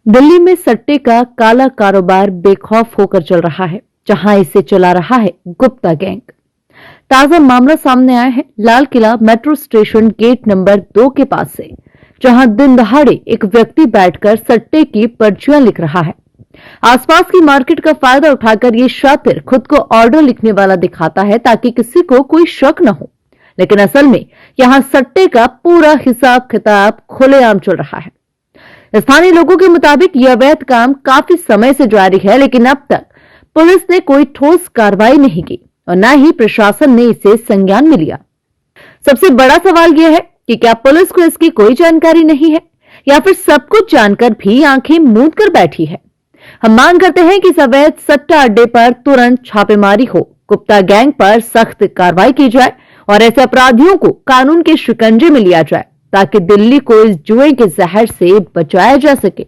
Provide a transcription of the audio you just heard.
दिल्ली में सट्टे का काला कारोबार बेखौफ होकर चल रहा है, जहां इसे चला रहा है गुप्ता गैंग। ताजा मामला सामने आया है Lal Qila metro station gate number 2 के पास से, जहां दिन दहाड़े एक व्यक्ति बैठकर सट्टे की पर्चियां लिख रहा है। आसपास की मार्केट का फायदा उठाकर ये शातिर खुद को ऑर्डर लिखने वाला दिखाता है ताकि किसी को कोई शक न हो, लेकिन असल में यहां सट्टे का पूरा हिसाब किताब खुलेआम चल रहा है। स्थानीय लोगों के मुताबिक यह अवैध काम काफी समय से जारी है, लेकिन अब तक पुलिस ने कोई ठोस कार्रवाई नहीं की और न ही प्रशासन ने इसे संज्ञान में लिया। सबसे बड़ा सवाल यह है कि क्या पुलिस को इसकी कोई जानकारी नहीं है या फिर सब कुछ जानकर भी आंखें मूंद कर बैठी है। हम मांग करते हैं कि इस अवैध सट्टा अड्डे पर तुरंत छापेमारी हो, गुप्ता गैंग पर सख्त कार्रवाई की जाए और ऐसे अपराधियों को कानून के शिकंजे में लिया जाए ताकि दिल्ली को इस जुए के जहर से बचाया जा सके।